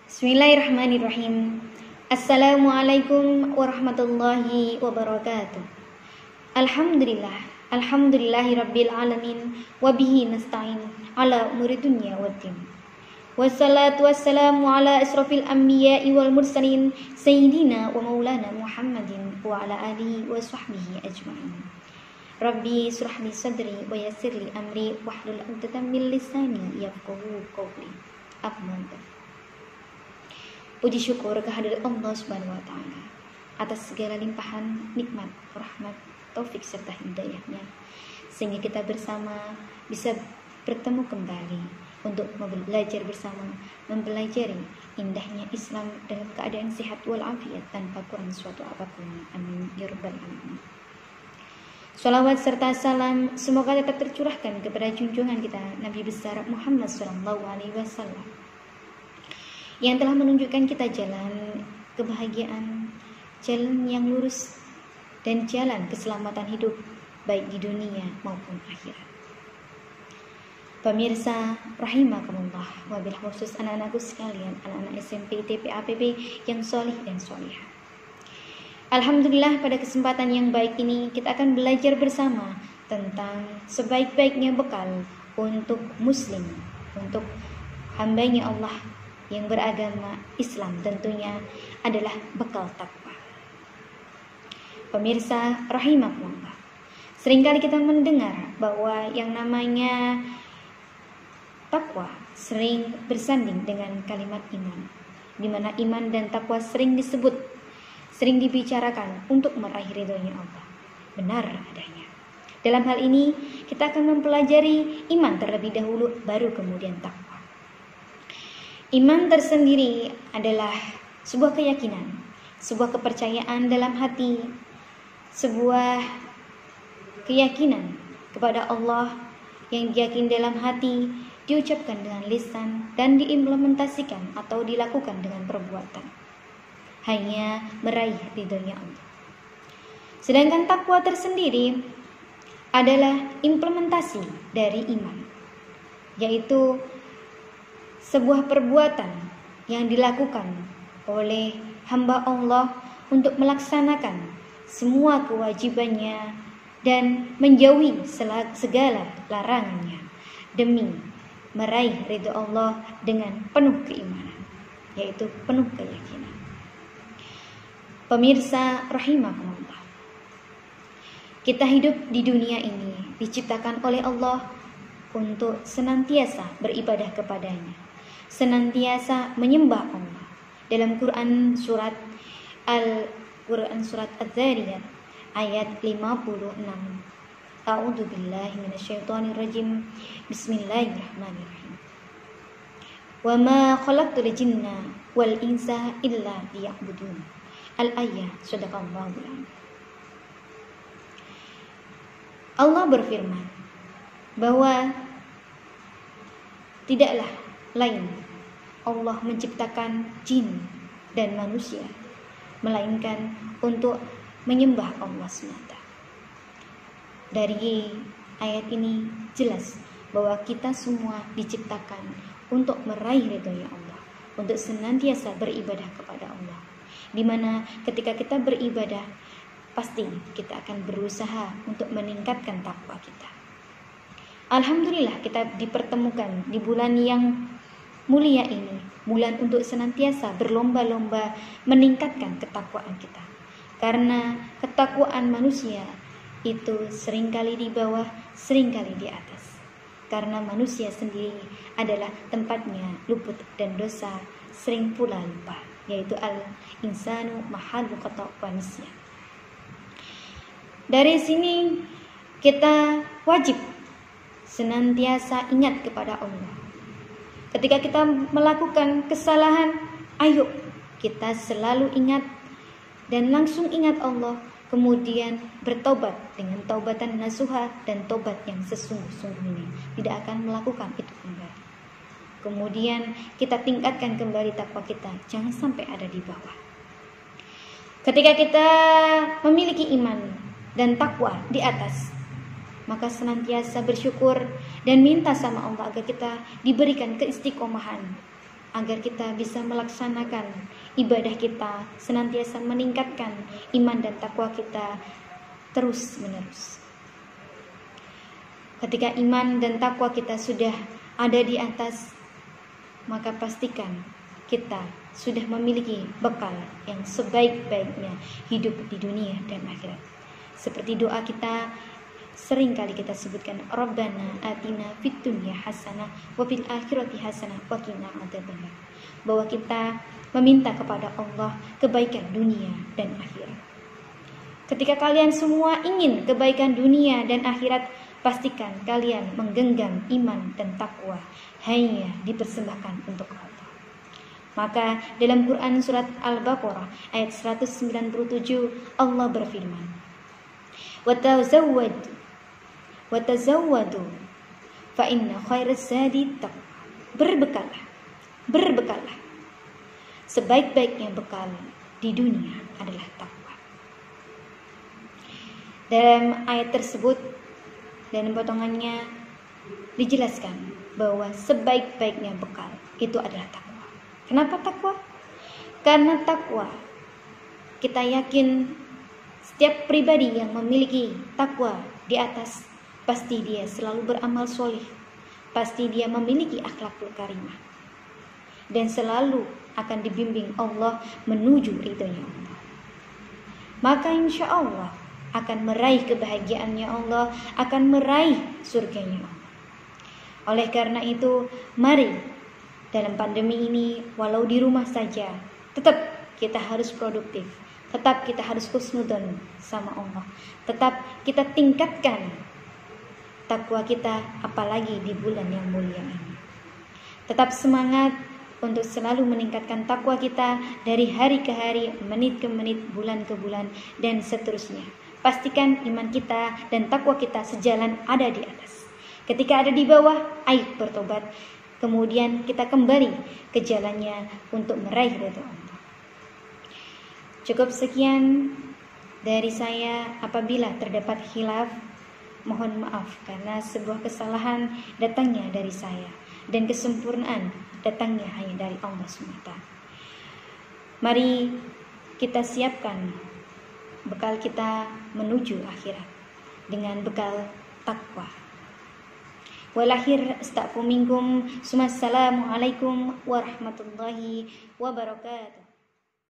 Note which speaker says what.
Speaker 1: Bismillahirrahmanirrahim. Assalamualaikum warahmatullahi wabarakatuh. Alhamdulillahi rabbil alamin. Wabihi nasta'in ala umuri dunya waddin. Wassalatu wassalamu ala asrafil anbiya'i wal mursalin Sayyidina wa maulana Muhammadin wa ala alihi wa sahbihi ajma'in. Rabbi surahli sadri wa yassirli amri wahlul 'uqdatam min lisani yafqahu qawli. Amma puji syukur kehadirat Allah Subhanahu wa taala atas segala limpahan nikmat, rahmat, taufik serta hidayahnya, sehingga kita bersama bisa bertemu kembali untuk belajar bersama, mempelajari indahnya Islam dalam keadaan sehat walafiat tanpa kurang suatu apapun. Amin ya rabbal alamin. Salawat serta salam semoga tetap tercurahkan kepada junjungan kita Nabi besar Muhammad SAW yang telah menunjukkan kita jalan kebahagiaan, jalan yang lurus, dan jalan keselamatan hidup baik di dunia maupun akhirat. Pemirsa rahimakumullah, wabil khusus anak-anakku sekalian, anak-anak SMP, ITP, APB yang solih dan solihah. Alhamdulillah, pada kesempatan yang baik ini kita akan belajar bersama tentang sebaik-baiknya bekal untuk muslim, untuk hambanya Allah yang beragama Islam, tentunya adalah bekal takwa. Pemirsa rahimakumullah, seringkali kita mendengar bahwa yang namanya takwa sering bersanding dengan kalimat iman, di mana iman dan takwa sering disebut, sering dibicarakan untuk meraih ridhonya Allah. Benar adanya. Dalam hal ini kita akan mempelajari iman terlebih dahulu, baru kemudian takwa. Iman tersendiri adalah sebuah keyakinan, sebuah kepercayaan dalam hati, sebuah keyakinan kepada Allah yang diyakini dalam hati, diucapkan dengan lisan, dan diimplementasikan atau dilakukan dengan perbuatan. Hanya meraih ridhonya Allah. Sedangkan takwa tersendiri adalah implementasi dari iman, yaitu sebuah perbuatan yang dilakukan oleh hamba Allah untuk melaksanakan semua kewajibannya dan menjauhi segala larangannya demi meraih ridho Allah dengan penuh keimanan, yaitu penuh keyakinan. Pemirsa rahimakumullah, kita hidup di dunia ini diciptakan oleh Allah untuk senantiasa beribadah kepadanya, senantiasa menyembah Allah. Dalam Quran surat Az-Zariyat ayat 56. A'udzubillahi minasyaitonirrajim. Bismillahirrahmanirrahim. Wa ma khalaqtul jinna wal insa illa liya'budun. Al-ayah, sadaqallahul azim. Allah berfirman bahwa tidaklah lain Allah menciptakan jin dan manusia melainkan untuk menyembah Allah semata. Dari ayat ini jelas bahwa kita semua diciptakan untuk meraih ridhonya Allah, untuk senantiasa beribadah kepada Allah, di mana ketika kita beribadah pasti kita akan berusaha untuk meningkatkan takwa kita. Alhamdulillah, kita dipertemukan di bulan yang mulia ini, bulan untuk senantiasa berlomba-lomba meningkatkan ketakwaan kita. Karena ketakwaan manusia itu seringkali di bawah, seringkali di atas. Karena manusia sendiri adalah tempatnya luput dan dosa, sering pula lupa, yaitu al-insanu mahalu kata manusia. Dari sini kita wajib senantiasa ingat kepada Allah. Ketika kita melakukan kesalahan, ayo kita selalu ingat dan langsung ingat Allah, kemudian bertobat dengan taubatan nasuha dan tobat yang sesungguh-sungguhnya, tidak akan melakukan itu kembali. Kemudian kita tingkatkan kembali takwa kita, jangan sampai ada di bawah. Ketika kita memiliki iman dan takwa di atas, maka senantiasa bersyukur dan minta sama Allah agar kita diberikan keistiqomahan agar kita bisa melaksanakan ibadah kita, senantiasa meningkatkan iman dan takwa kita terus menerus. Ketika iman dan takwa kita sudah ada di atas, maka pastikan kita sudah memiliki bekal yang sebaik-baiknya hidup di dunia dan akhirat. Seperti doa kita sering kali kita sebutkan, Rabbana atina fid dunya hasanah wa fil akhirati hasanah wa qina adzabannar. Bahwa kita meminta kepada Allah kebaikan dunia dan akhirat. Ketika kalian semua ingin kebaikan dunia dan akhirat, pastikan kalian menggenggam iman dan takwa hanya dipersembahkan untuk Allah. Maka dalam Quran surat Al-Baqarah ayat 197 Allah berfirman, Watazawwadu fa inna khairaz zadi taqwa. Berbekallah. Sebaik-baiknya bekal di dunia adalah takwa. Dalam ayat tersebut dan potongannya dijelaskan bahwa sebaik-baiknya bekal itu adalah takwa. Kenapa takwa? Karena takwa, kita yakin setiap pribadi yang memiliki takwa di atas, pasti dia selalu beramal soleh, pasti dia memiliki akhlakul karimah, dan selalu akan dibimbing Allah menuju ridhonya Allah. Maka insya Allah akan meraih kebahagiaannya Allah, akan meraih surganya Allah. Oleh karena itu, mari dalam pandemi ini, walau di rumah saja, tetap kita harus produktif, tetap kita harus husnudzon sama Allah, tetap kita tingkatkan takwa kita, apalagi di bulan yang mulia ini. Tetap semangat untuk selalu meningkatkan takwa kita dari hari ke hari, menit ke menit, bulan ke bulan, dan seterusnya. Pastikan iman kita dan takwa kita sejalan, ada di atas. Ketika ada di bawah, ayo bertobat. Kemudian kita kembali ke jalannya untuk meraih ridha Allah. Cukup sekian dari saya. Apabila terdapat khilaf, mohon maaf karena sebuah kesalahan datangnya dari saya dan kesempurnaan datangnya hanya dari Allah semata. Mari kita siapkan bekal kita menuju akhirat dengan bekal takwa. Walakhir astagfirullahaladzim. Assalamualaikum warahmatullahi wabarakatuh.